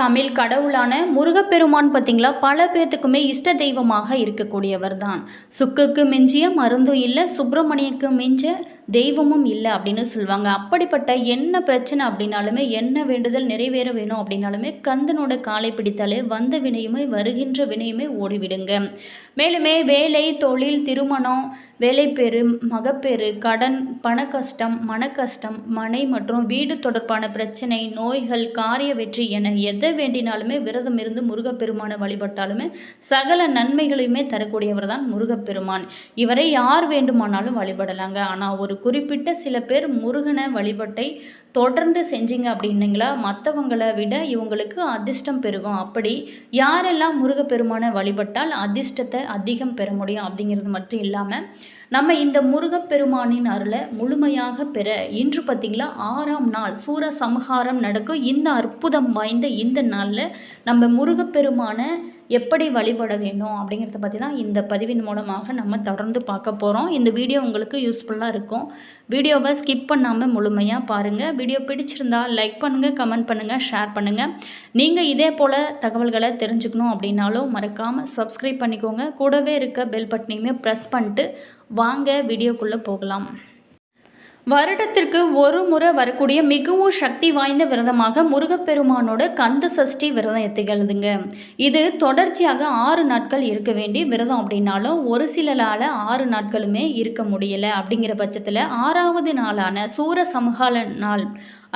தமிழ் கடவுளான முருகப்பெருமான் பார்த்திங்களா, பல பேர்த்துக்குமே இஷ்ட தெய்வமாக இருக்கக்கூடியவர் தான். சுக்குக்கு மிஞ்சிய மருந்தும் இல்லை, சுப்பிரமணியக்கு மிஞ்ச தெய்வமும் இல்லை அப்படின்னு சொல்லுவாங்க. அப்படிப்பட்ட என்ன பிரச்சனை அப்படின்னாலுமே, என்ன வேண்டுதல் நிறைவேற வேணும் அப்படின்னாலுமே, கந்தனோட காலை பிடித்தாலே வந்த வினையுமே வருகின்ற வினையுமே ஓடிவிடுங்க. மேலுமே வேலை, தொழில், திருமணம், வேலைப்பேறு, மகப்பேறு, கடன், பண கஷ்டம், மன கஷ்டம், மனை மற்றும் வீடு தொடர்பான பிரச்சனை, நோய்கள், காரிய வெற்றி என எதை வேண்டினாலுமே விரதம் இருந்து முருகப்பெருமானை வழிபட்டாலுமே சகல நன்மைகளையுமே தரக்கூடியவர் தான் முருகப்பெருமான். இவரை யார் வேண்டுமானாலும் வழிபடலாங்க. ஆனால் ஒரு குறிப்பிட்ட சில பேர் முருகனை வழிபட்டை தொடர்ந்து செஞ்சீங்க அப்படின்னீங்களா, மற்றவங்களை விட இவங்களுக்கு அதிர்ஷ்டம் பெருகும். அப்படி யாரெல்லாம் முருகப்பெருமானை வழிபட்டால் அதிர்ஷ்டத்தை அதிகம் பெற முடியும் அப்படிங்கிறது மட்டும் இல்லாமல், நம்ம இந்த முருகப்பெருமானின் அருளை முழுமையாக பெற இன்று பார்த்திங்களா 6ஆம் நாள் சூரசம்ஹாரம் நடக்கும். இந்த அற்புதம் வாய்ந்த இந்த நாளில் நம்ம முருகப்பெருமானை எப்படி வழிபட வேணும் அப்படிங்கிறத பற்றி தான் இந்த பதிவின் மூலமாக நம்ம தொடர்ந்து பார்க்க போகிறோம். இந்த வீடியோ உங்களுக்கு யூஸ்ஃபுல்லாக இருக்கும். வீடியோவை ஸ்கிப் பண்ணாமல் முழுமையாக பாருங்கள். வீடியோ பிடிச்சிருந்தால் லைக் பண்ணுங்கள், கமெண்ட் பண்ணுங்கள், ஷேர் பண்ணுங்கள். நீங்கள் இதே போல் தகவல்களை தெரிஞ்சுக்கணும் அப்படின்னாலும் மறக்காமல் சப்ஸ்கிரைப் பண்ணிக்கோங்க. கூடவே இருக்க பெல் பட்டனையுமே ப்ரெஸ் பண்ணிட்டு வாங்க வீடியோக்குள்ளே போகலாம். வருடத்திற்கு ஒரு முறை வரக்கூடிய மிகவும் சக்தி வாய்ந்த விரதமாக முருகப்பெருமானோட கந்த சஷ்டி விரதம் திகழுதுங்க. இது தொடர்ச்சியாக 6 நாட்கள் இருக்க வேண்டிய விரதம் அப்படின்னாலும் ஒரு சிலரால் 6 நாட்களுமே இருக்க முடியலை. அப்படிங்கிற பட்சத்தில் 6ஆவது நாளான சூரசம்ஹார நாள்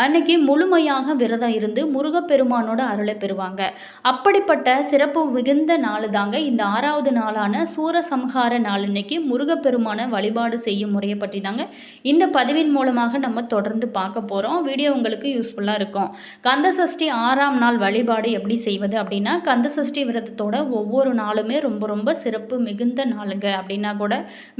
அன்னைக்கு முழுமையாக விரதம் இருந்து முருகப்பெருமானோட அருளை பெறுவாங்க. அப்படிப்பட்ட சிறப்பு மிகுந்த நாள் தாங்க இந்த 6ஆவது நாளான சூரசம்ஹார நாள். இன்னைக்கு முருகப்பெருமான வழிபாடு செய்யும் முறையை பற்றி தாங்க இந்த பதிவின் மூலமாக நம்ம தொடர்ந்து பார்க்க போகிறோம். வீடியோ உங்களுக்கு யூஸ்ஃபுல்லாக இருக்கும். கந்த சஷ்டி 6ஆம் நாள் வழிபாடு எப்படி செய்வது அப்படின்னா, கந்த சஷ்டி விரதத்தோட ஒவ்வொரு நாளுமே ரொம்ப ரொம்ப சிறப்பு மிகுந்த நாளுங்க. அப்படின்னா கூட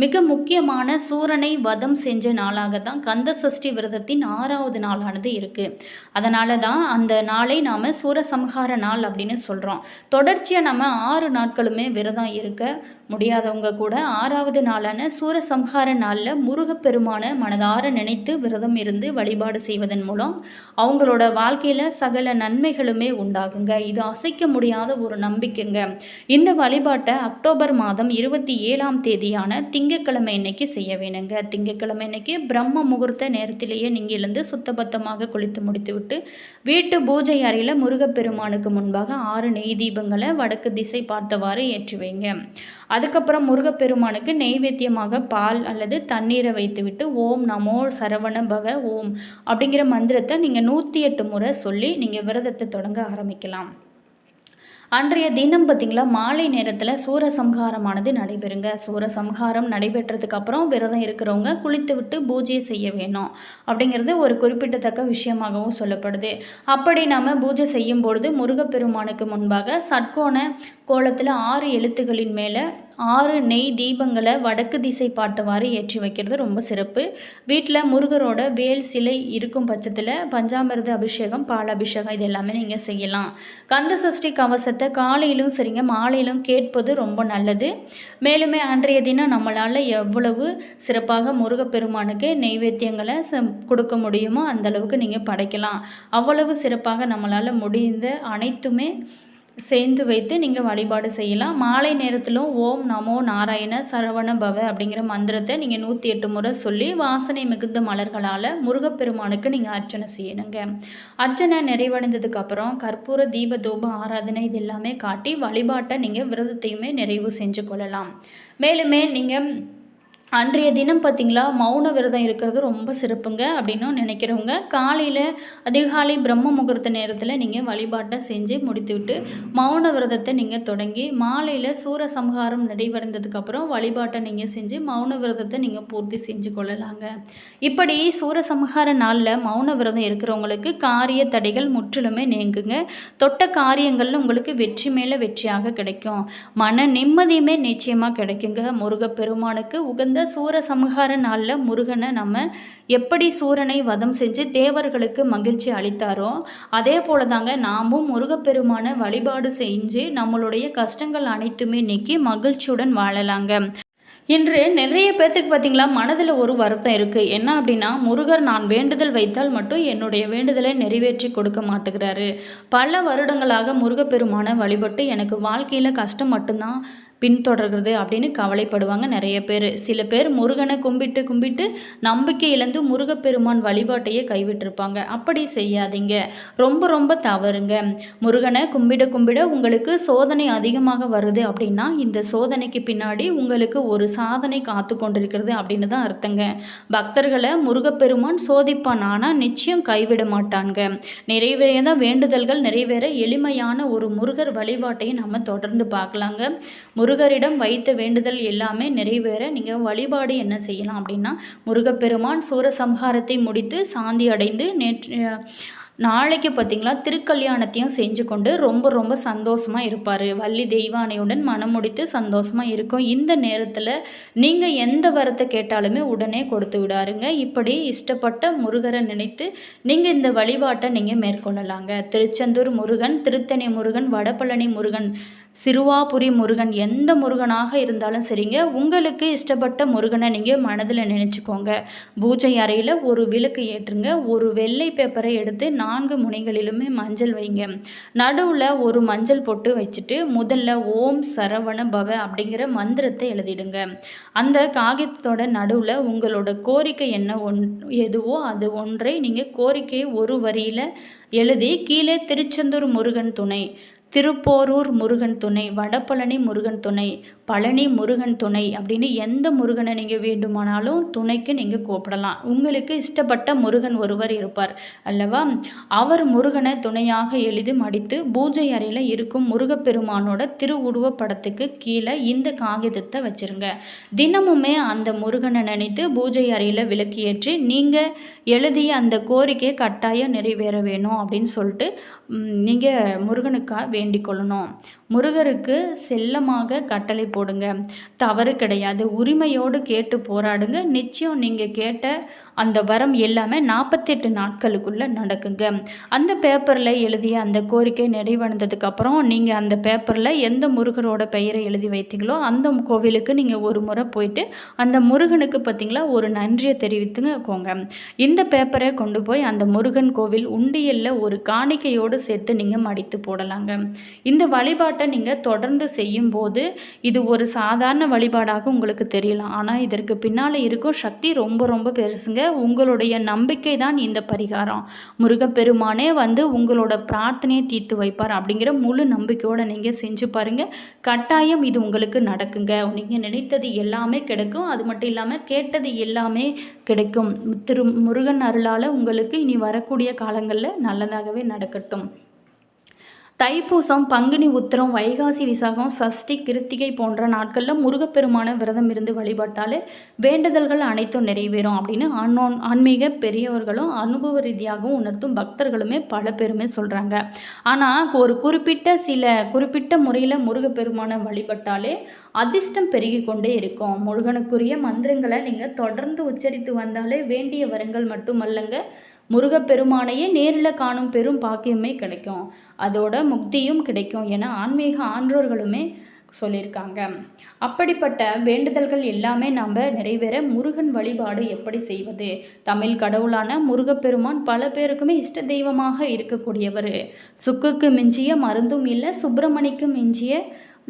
மிக முக்கியமான சூரனை வதம் செஞ்ச நாளாக தான் கந்த சஷ்டி விரதத்தின் 6ஆவது நாளானது இருக்குது. அதனால தான் அந்த நாளை நாம் சூரசம்ஹார நாள் அப்படின்னு சொல்கிறோம். தொடர்ச்சியாக நம்ம 6 நாட்களுமே விரதம் இருக்க முடியாதவங்க கூட 6ஆவது நாளான சூரசம்ஹார நாளில் முருகப்பெருமான மனதார நினைத்து விரதம் இருந்து வழிபாடு செய்வதன் மூலம் அவங்களோட வாழ்க்கையில் சகல நன்மைகளுமே உண்டாகுங்க. இது அசைக்க முடியாத ஒரு நம்பிக்கைங்க. இந்த வழிபாட்டை அக்டோபர் மாதம் 27ஆம் தேதியான திங்கட்கிழமை இன்னைக்கு செய்ய வேணுங்க. திங்கட்கிழமை இன்னைக்கு பிரம்ம முகூர்த்த நேரத்திலேயே நீங்கள் எழுந்து சுத்தபத்தமாக குளித்து முடித்துவிட்டு வீட்டு பூஜை அறையில் முருகப்பெருமானுக்கு முன்பாக 6 நெய் தீபங்களை வடக்கு திசை பார்த்தவாறு ஏற்றி வைங்க. அதுக்கப்புறம் முருகப்பெருமானுக்கு நெய்வேத்தியமாக பால் அல்லது தண்ணீரை வைத்துவிட்டு ஓம் நமோ சரவண பவ ஓம் அப்படிங்கிற மந்திரத்தை நீங்கள் 108 முறை சொல்லி நீங்கள் விரதத்தை தொடங்க ஆரம்பிக்கலாம். அன்றைய தினம் பார்த்திங்களா, மாலை நேரத்தில் சூரசம்ஹாரமானது நடைபெறுங்க. சூரசம்ஹாரம் நடைபெற்றதுக்கு அப்புறம் விரதம் இருக்கிறவங்க குளித்து விட்டு பூஜை செய்ய வேணும் அப்படிங்கிறது ஒரு குறிப்பிடத்தக்க விஷயமாகவும் சொல்லப்படுது. அப்படி நம்ம பூஜை செய்யும் பொழுது முருகப்பெருமானுக்கு முன்பாக சட்கோண கோலத்தில் 6 எழுத்துக்களின் மேலே 6 நெய் தீபங்களை வடக்கு திசை பார்த்தவாறு ஏற்றி வைக்கிறது ரொம்ப சிறப்பு. வீட்டில் முருகரோட வேல் சிலை இருக்கும் பட்சத்தில் பஞ்சாமிர்த அபிஷேகம், பால் அபிஷேகம் இது எல்லாமே நீங்கள் செய்யலாம். கந்த சஷ்டி கவசத்தை காலையிலும் சரிங்க மாலையிலும் கேட்பது ரொம்ப நல்லது. மேலுமே அன்றைய தினம் நம்மளால் எவ்வளவு சிறப்பாக முருகப்பெருமானுக்கு நெய்வேத்தியங்களை கொடுக்க முடியுமோ அந்த அளவுக்கு நீங்கள் படைக்கலாம். அவ்வளவு சிறப்பாக நம்மளால் முடிந்த அனைத்துமே சேர்ந்து வைத்து நீங்கள் வழிபாடு செய்யலாம். மாலை நேரத்திலும் ஓம் நமோ நாராயண சரவண பவ அப்படிங்கிற மந்திரத்தை நீங்கள் 108 முறை சொல்லி வாசனை மிகுந்த மலர்களால் முருகப்பெருமானுக்கு நீங்கள் அர்ச்சனை செய்யணுங்க. அர்ச்சனை நிறைவடைந்ததுக்கப்புறம் கற்பூர தீப தூப ஆராதனை இது எல்லாமே காட்டி வழிபாட்டை நீங்கள் விரதத்தையுமே நிறைவு செஞ்சு கொள்ளலாம். மேலுமே நீங்கள் அன்றைய தினம் பார்த்திங்களா மௌன விரதம் இருக்கிறது ரொம்ப சிறப்புங்க அப்படின்னு நினைக்கிறவங்க காலையில் அதிகாலை பிரம்ம முகூர்த்த நேரத்தில் நீங்கள் வழிபாட்டை செஞ்சு முடித்துவிட்டு மௌன விரதத்தை நீங்கள் தொடங்கி மாலையில் சூரசம்ஹாரம் நடைபெறந்ததுக்கப்புறம் வழிபாட்டை நீங்கள் செஞ்சு மௌன விரதத்தை நீங்கள் பூர்த்தி செஞ்சு கொள்ளலாங்க. இப்படி சூரசம்ஹார நாளில் மௌன விரதம் இருக்கிறவங்களுக்கு காரிய தடைகள் முற்றிலுமே நீங்குங்க. தொட்ட காரியங்களில் உங்களுக்கு வெற்றி மேலே வெற்றியாக கிடைக்கும். மன நிம்மதியுமே நிச்சயமாக கிடைக்குங்க. முருகப்பெருமானுக்கு உகந்த சூரசம்ஹார நாளில் முருகனை நம்ம எப்படி சூரனை வதம் செஞ்சு தேவர்களுக்கு மகிழ்ச்சி அளித்தாரோ அதே போல தாங்க நாமும் முருகப்பெருமான வழிபாடு செஞ்சு நம்மளுடைய கஷ்டங்கள் அனைத்துமே நீக்கி மகிழ்ச்சியுடன் வாழலாங்க. இன்று நிறைய பேத்துக்கு பார்த்தீங்களா, மனதில் ஒரு வருத்தம் இருக்குது. என்ன அப்படின்னா, முருகர் நான் வேண்டுதல் வைத்தால் மட்டும் என்னுடைய வேண்டுதலை நிறைவேற்றி கொடுக்க மாட்டேங்கிறாரு. பல வருடங்களாக முருகப்பெருமானை வழிபட்டு எனக்கு வாழ்க்கையில் கஷ்டம் மட்டும்தான் பின்தொடர்கிறது அப்படின்னு கவலைப்படுவாங்க நிறைய பேர். சில பேர் முருகனை கும்பிட்டு கும்பிட்டு நம்பிக்கை இழந்து முருகப்பெருமான் வழிபாட்டையே கைவிட்டிருப்பாங்க. அப்படி செய்யாதீங்க, ரொம்ப ரொம்ப தவறுங்க. முருகனை கும்பிட கும்பிட உங்களுக்கு சோதனை அதிகமாக வருது அப்படின்னா, இந்த சோதனைக்கு பின்னாடி உங்களுக்கு ஒரு சாதனை காத்து கொண்டிருக்கிறது அப்படின்னு தான் அர்த்தங்க. பக்தர்களை முருகப்பெருமான் சோதிப்பான், ஆனால் நிச்சயம் கைவிட மாட்டாங்க. நிறைவேற வேண்டுதல்கள் நிறைவேற எளிமையான ஒரு முருகர் வழிபாட்டையும் நம்ம தொடர்ந்து பார்க்கலாங்க. முருகரிடம் வைத்த வேண்டுதல் எல்லாமே நிறைவேற நீங்கள் வழிபாடு என்ன செய்யலாம் அப்படின்னா, முருகப்பெருமான் சூரசம்ஹாரத்தை முடித்து சாந்தி அடைந்து நாளைக்கு பார்த்திங்களா திருக்கல்யாணத்தையும் செஞ்சு கொண்டு ரொம்ப ரொம்ப சந்தோஷமாக இருப்பார். வள்ளி தெய்வானையுடன் மனம் முடித்து சந்தோஷமாக இருக்கும். இந்த நேரத்தில் நீங்கள் எந்த வரத்தை கேட்டாலுமே உடனே கொடுத்து விடாருங்க. இப்படி இஷ்டப்பட்ட முருகரை நினைத்து நீங்கள் இந்த வழிபாட்டை நீங்கள் மேற்கொள்ளலாங்க. திருச்செந்தூர் முருகன், திருத்தணி முருகன், வடபழனி முருகன், சிறுவாபுரி முருகன், எந்த முருகனாக இருந்தாலும் சரிங்க, உங்களுக்கு இஷ்டப்பட்ட முருகனை நீங்கள் மனதில் நினச்சிக்கோங்க. பூஜை அறையில் ஒரு விளக்கு ஏற்றுங்க. ஒரு வெள்ளை பேப்பரை எடுத்து 4 முனைகளிலுமே மஞ்சள் வைங்க. நடுவில் ஒரு மஞ்சள் பொட்டு வச்சுட்டு முதல்ல ஓம் சரவண பவ அப்படிங்கிற மந்திரத்தை எழுதிடுங்க. அந்த காகிதத்தோட நடுவில் உங்களோட கோரிக்கை என்ன எதுவோ அது ஒன்றை நீங்கள் கோரிக்கையை ஒரு வரியில் எழுதி கீழே திருச்செந்தூர் முருகன் துணை, திருப்போரூர் முருகன் துணை, வடபழனி முருகன் துணை, பழனி முருகன் துணை அப்படின்னு எந்த முருகனை நீங்கள் வேண்டுமானாலும் துணைக்கு நீங்கள் கூப்பிடலாம். உங்களுக்கு இஷ்டப்பட்ட முருகன் ஒருவர் இருப்பார் அல்லவா, அவர் முருகனை துணையாக எழுதி மடித்து பூஜை அறையில் இருக்கும் முருகப்பெருமானோட திருவுருவ படத்துக்கு கீழே இந்த காகிதத்தை வச்சுருங்க. தினமுமே அந்த முருகனை நினைத்து பூஜை அறையில் விளக்கு ஏற்றி நீங்கள் எழுதிய அந்த கோரிக்கையை கட்டாயம் நிறைவேற வேணும் அப்படின்னு சொல்லிட்டு நீங்கள் முருகனுக்காக வேண்டிக் கொள்ளணும். முருகருக்கு செல்லமாக கட்டளை போடுங்க, தவறு கிடையாது. உரிமையோடு கேட்டு போராடுங்க. நிச்சயம் நீங்கள் கேட்ட அந்த வரம் எல்லாமே 48 நாட்களுக்குள்ளே நடக்குங்க. அந்த பேப்பரில் எழுதிய அந்த கோரிக்கை நிறைவடைந்ததுக்கப்புறம் நீங்கள் அந்த பேப்பரில் எந்த முருகரோட பெயரை எழுதி வைத்தீங்களோ அந்த கோவிலுக்கு நீங்கள் ஒரு முறை போயிட்டு அந்த முருகனுக்கு பார்த்திங்களா ஒரு நன்றியை தெரிவித்துக்கோங்க. இந்த பேப்பரை கொண்டு போய் அந்த முருகன் கோவில் உண்டியலில் ஒரு காணிக்கையோடு சேர்த்து நீங்கள் மடித்து போடலாங்க. இந்த வழிபாட்டை நீங்கள் தொடர்ந்து செய்யும்போது இது ஒரு சாதாரண வழிபாடாக உங்களுக்கு தெரியலாம், ஆனால் இதற்கு பின்னால் இருக்கும் சக்தி ரொம்ப ரொம்ப பெருசுங்க. உங்களுடைய நம்பிக்கை தான் இந்த பரிகாரம். முருகப்பெருமானே வந்து உங்களோட பிரார்த்தனையை தீர்த்து வைப்பார் அப்படிங்கிற முழு நம்பிக்கையோடு நீங்கள் செஞ்சு பாருங்கள். கட்டாயம் இது உங்களுக்கு நடக்குங்க. நீங்கள் நினைத்தது எல்லாமே கிடைக்கும். அது மட்டும் இல்லாமல் கேட்டது எல்லாமே கிடைக்கும். முருகன் அருளால் உங்களுக்கு இனி வரக்கூடிய காலங்களில் நல்லதாகவே நடக்கட்டும். தைப்பூசம், பங்குனி உத்திரம், வைகாசி விசாகம், சஷ்டி, கிருத்திகை போன்ற நாட்களில் முருகப்பெருமான விரதம் இருந்து வழிபட்டாலே வேண்டுதல்கள் அனைத்தும் நிறைவேறும் அப்படின்னு ஆன்மீக பெரியவர்களும் அனுபவ ரீதியாகவும் உணர்த்தும் பக்தர்களுமே பல பேருமே சொல்கிறாங்க. ஆனால் ஒரு குறிப்பிட்ட முறையில் முருகப்பெருமானை வழிபட்டாலே அதிர்ஷ்டம் பெருகி கொண்டே இருக்கும். முருகனுக்குரிய மந்திரங்களை நீங்கள் தொடர்ந்து உச்சரித்து வந்தாலே வேண்டிய வரங்கள் மட்டுமல்லங்க, முருகப்பெருமானையே நேரில் காணும் பெரும் பாக்கியமே கிடைக்கும். அதோட முக்தியும் கிடைக்கும் என ஆன்மீக ஆன்றோர்களுமே சொல்லியிருக்காங்க. அப்படிப்பட்ட வேண்டுதல்கள் எல்லாமே நாம் நிறைவேற முருகன் வழிபாடு எப்படி செய்வது? தமிழ் கடவுளான முருகப்பெருமான் பல பேருக்குமே இஷ்ட தெய்வமாக இருக்கக்கூடியவர். சுக்குக்கு மிஞ்சிய மருந்தும் இல்லை, சுப்பிரமணிக்கு மிஞ்சிய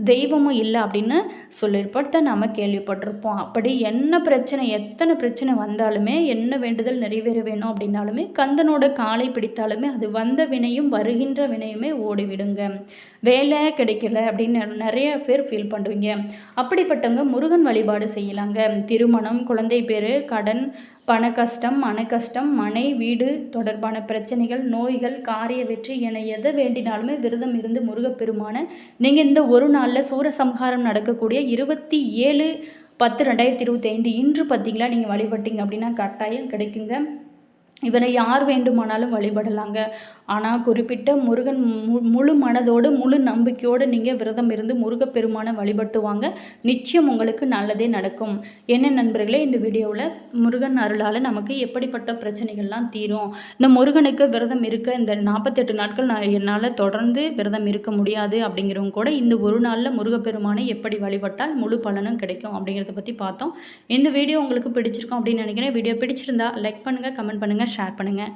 தெய்வமும் இல்லை அப்படின்னு சொல்லியிருப்பதை நம்ம கேள்விப்பட்டிருப்போம். அப்படி என்ன பிரச்சனை, எத்தனை பிரச்சனை வந்தாலுமே, என்ன வேண்டுதல் நிறைவேற வேணும் அப்படின்னாலுமே, கந்தனோட காலை பிடித்தாலுமே அது வந்த வினையும் வருகின்ற வினையுமே ஓடிவிடுங்க. வேலை கிடைக்கல அப்படின்னு நிறைய பேர் ஃபீல் பண்ணுவீங்க. அப்படிப்பட்டவங்க முருகன் வழிபாடு செய்யலாங்க. திருமணம், குழந்தை பேர், கடன், பண கஷ்டம், மன கஷ்டம், மனை வீடு தொடர்பான பிரச்சனைகள், நோய்கள், காரிய வெற்றி என எதை வேண்டினாலுமே விரதம் இருந்து முருகப்பெருமான நீங்கள் இந்த ஒரு நாளில் சூரசம்ஹாரம் நடக்கக்கூடிய 27/10/2025 இன்று பார்த்தீங்களா நீங்கள் வழிபட்டீங்க அப்படின்னா கட்டாயம் கிடைக்குங்க. இவரை யார் வேண்டுமானாலும் வழிபடலாங்க. ஆனால் குறிப்பிட்ட முருகன் முழு மனதோடு முழு நம்பிக்கையோடு நீங்கள் விரதம் இருந்து முருகப்பெருமானை வழிபட்டு வாங்க. நிச்சயம் உங்களுக்கு நல்லதே நடக்கும். என்ன நண்பர்களே, இந்த வீடியோவில் முருகன் அருளால் நமக்கு எப்படிப்பட்ட பிரச்சனைகள்லாம் தீரும், இந்த முருகனுக்கு விரதம் இருக்க இந்த 48 நாட்கள் என்னால் தொடர்ந்து விரதம் இருக்க முடியாது அப்படிங்கிறவங்க கூட இந்த ஒரு நாளில் முருகப்பெருமானை எப்படி வழிபட்டால் முழு பலனும் கிடைக்கும் அப்படிங்கிறத பற்றி பார்த்தோம். இந்த வீடியோ உங்களுக்கு பிடிச்சிருக்கும் அப்படின்னு நினைக்கிறேன். வீடியோ பிடிச்சிருந்தா லைக் பண்ணுங்கள், கமெண்ட் பண்ணுங்கள், ஷேர் பண்ணுங்கள்.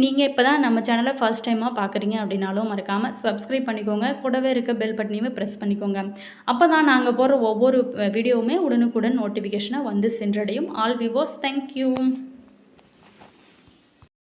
நீங்கள் இப்போ தான் நம்ம சேனலை ஃபர்ஸ்ட் டைமாக பார்க்குறீங்க அப்படின்னாலும் மறக்காமல் சப்ஸ்கிரைப் பண்ணிக்கோங்க. கூடவே இருக்க பெல் பட்டனையுமே ப்ரெஸ் பண்ணிக்கோங்க. அப்போ தான் நாங்கள் போடுற ஒவ்வொரு வீடியோவுமே உடனுக்குடன் நோட்டிஃபிகேஷனாக வந்து சென்றடையும். All viewers, thank you.